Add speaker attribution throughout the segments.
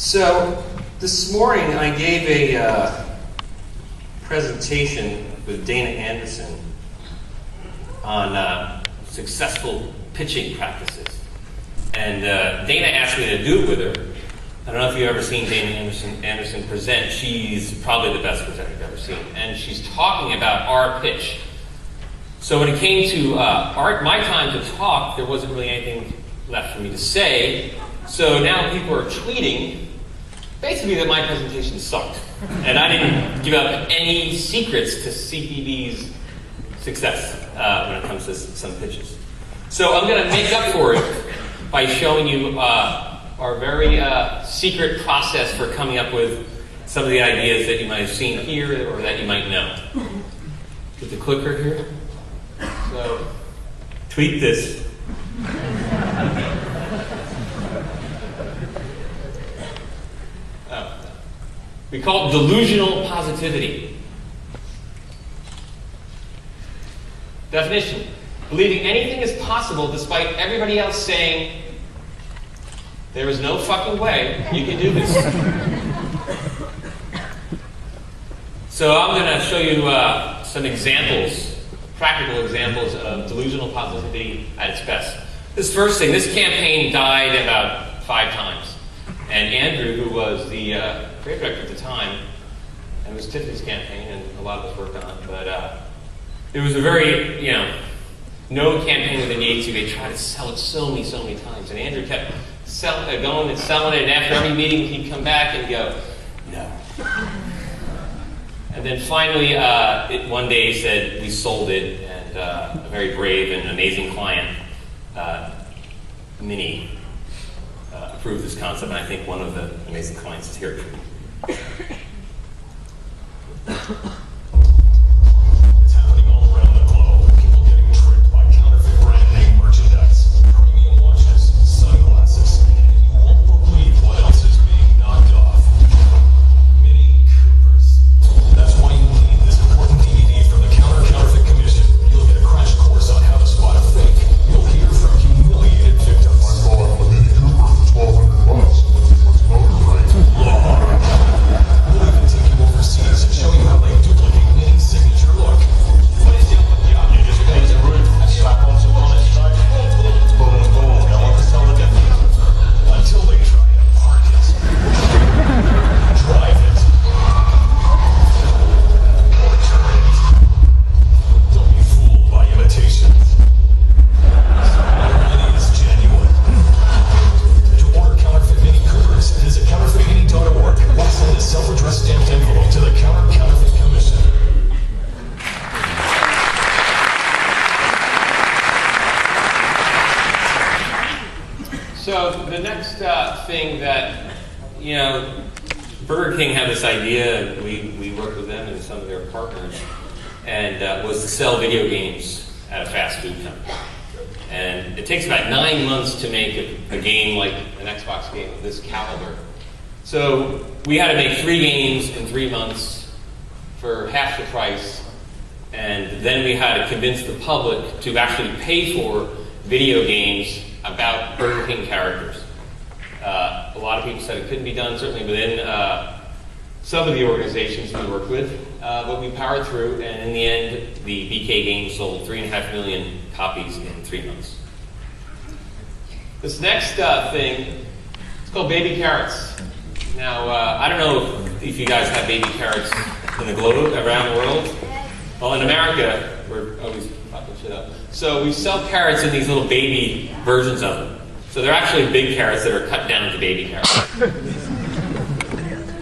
Speaker 1: So this morning I gave a presentation with Dana Anderson on successful pitching practices. And Dana asked me to do it with her. I don't know if you've ever seen Dana Anderson present. She's probably the best presenter I've ever seen. And she's talking about our pitch. So when it came to my time to talk, there wasn't really anything left for me to say. So now people are tweeting basically that my presentation sucked. And I didn't give up any secrets to CPB's success when it comes to some pitches. So I'm going to make up for it by showing you our very secret process for coming up with some of the ideas that you might have seen here or that you might know. Get the clicker here. So, tweet this. We call it delusional positivity. Definition: believing anything is possible despite everybody else saying, there is no fucking way you can do this. So I'm going to show you some examples, practical examples of delusional positivity at its best. This first thing, this campaign died about 5 times. And Andrew, who was the creative director at the time, and it was Tiffany's campaign, and a lot of us worked on it, but it was a very, known campaign within the agency. They tried to sell it so many times. And Andrew kept going and selling it, and after every meeting he'd come back and go, no. And then finally, one day he said, we sold it, and a very brave and amazing client, Minnie, approved this concept, and I think one of the amazing clients is here. So the next thing that, Burger King had this idea, and we worked with them and some of their partners, and was to sell video games at a fast food company. And it takes about 9 months to make a game like an Xbox game of this caliber. So we had to make 3 games in 3 months for half the price, and then we had to convince the public to actually pay for video games about Burger King characters. A lot of people said it couldn't be done, certainly within some of the organizations we worked with, but we powered through, and in the end, the BK game sold 3.5 million copies in 3 months. This next thing, it's called baby carrots. Now, I don't know if you guys have baby carrots in the globe, around the world. Well, in America, we're always fucking shit up. So we sell carrots in these little baby versions of them. So they're actually big carrots that are cut down to baby carrots.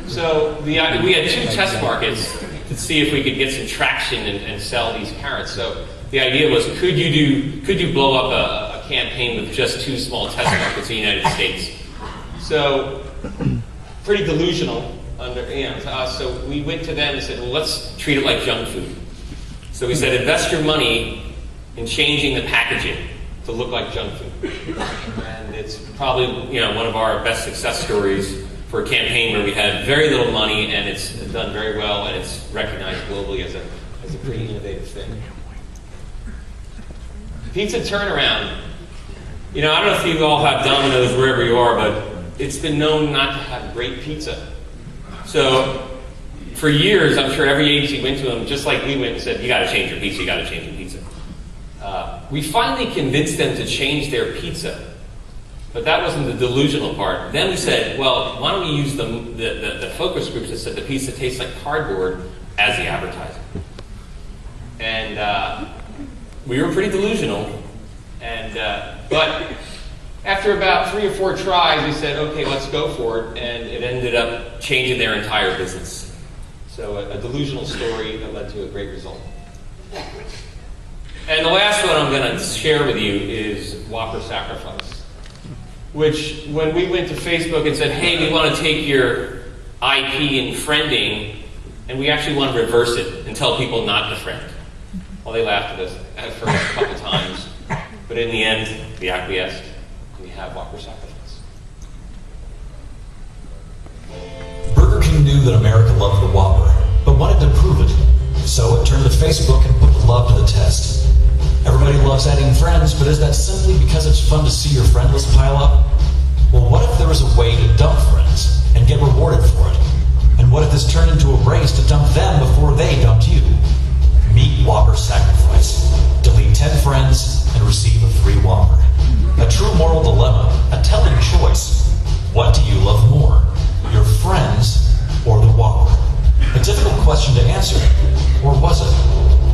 Speaker 1: So we had 2 test markets to see if we could get some traction and sell these carrots. So the idea was, could you blow up a campaign with just 2 small test markets in the United States? So pretty delusional so we went to them and said, well, let's treat it like junk food. So we said, invest your money in changing the packaging to look like junk food. And it's probably one of our best success stories for a campaign where we had very little money, and it's done very well, and it's recognized globally as a pretty innovative thing. Pizza turnaround. I don't know if you all have Domino's wherever you are, but it's been known not to have great pizza. So for years, I'm sure every agency went to them, just like we went and said, you got to change your pizza, you got to change your pizza. We finally convinced them to change their pizza, but that wasn't the delusional part. Then we said, well, why don't we use the focus groups that said the pizza tastes like cardboard as the advertising? And we were pretty delusional, but after about 3 or 4 tries, we said, okay, let's go for it, and it ended up changing their entire business. So a delusional story that led to a great result. And the last one I'm going to share with you is Whopper Sacrifice, which when we went to Facebook and said, hey, we want to take your IP and friending, and we actually want to reverse it and tell people not to friend. Well, they laughed at us at first a couple times, but in the end, we acquiesced, and we have Whopper Sacrifice.
Speaker 2: Burger King knew that America loved the Whopper, but wanted to prove it. So it turned to Facebook and put love to the test. Everybody loves adding friends, but is that simply because it's fun to see your friend list pile up? Well, what if there was a way to dump friends and get rewarded for it? And what if this turned into a race to dump them before they dumped you? Meet Whopper Sacrifice. Delete 10 friends and receive a free Whopper. A true moral dilemma, a telling choice. What do you love more, your friends or the Whopper? A difficult question to answer, or was it?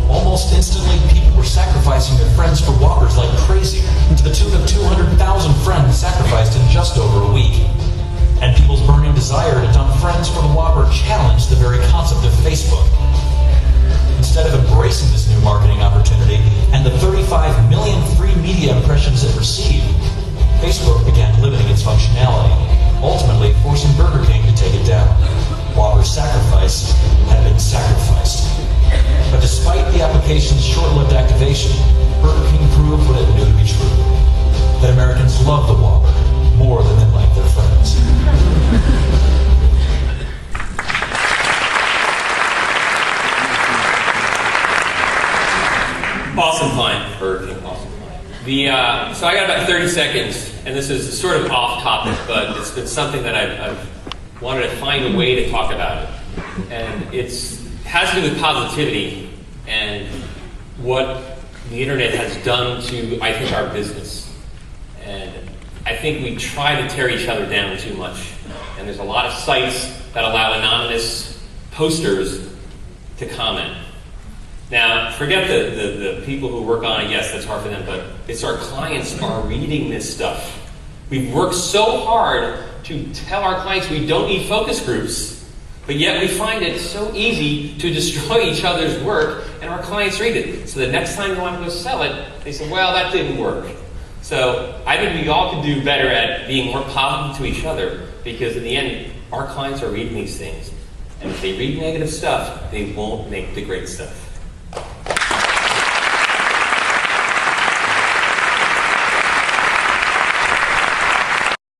Speaker 2: Almost instantly, people were sacrificing their friends for Whoppers like crazy, to the tune of 200,000 friends sacrificed in just over a week. And people's burning desire to dump friends for the Whopper challenged the very concept of Facebook. Instead of embracing this new marketing opportunity and the 35 million free media impressions it received, Facebook began limiting its functionality, ultimately forcing Burger King to take it down. Whopper's sacrifice had been sacrificed. But despite the application's short-lived activation, Burger King proved what it knew to be true: that Americans love the Whopper more than they like their friends.
Speaker 1: Awesome find, Burger King. Awesome find. So I got about 30 seconds, and this is sort of off topic, but it's been something that I've wanted to find a way to talk about it. And it has to do with positivity and what the internet has done to, I think, our business. And I think we try to tear each other down too much. And there's a lot of sites that allow anonymous posters to comment. Now, forget the people who work on it. Yes, that's hard for them, but it's our clients are reading this stuff. We've worked so hard to tell our clients we don't need focus groups, but yet we find it so easy to destroy each other's work, and our clients read it. So the next time they want to go sell it, they say, well, that didn't work. So I think we all can do better at being more positive to each other, because in the end, our clients are reading these things. And if they read negative stuff, they won't make the great stuff.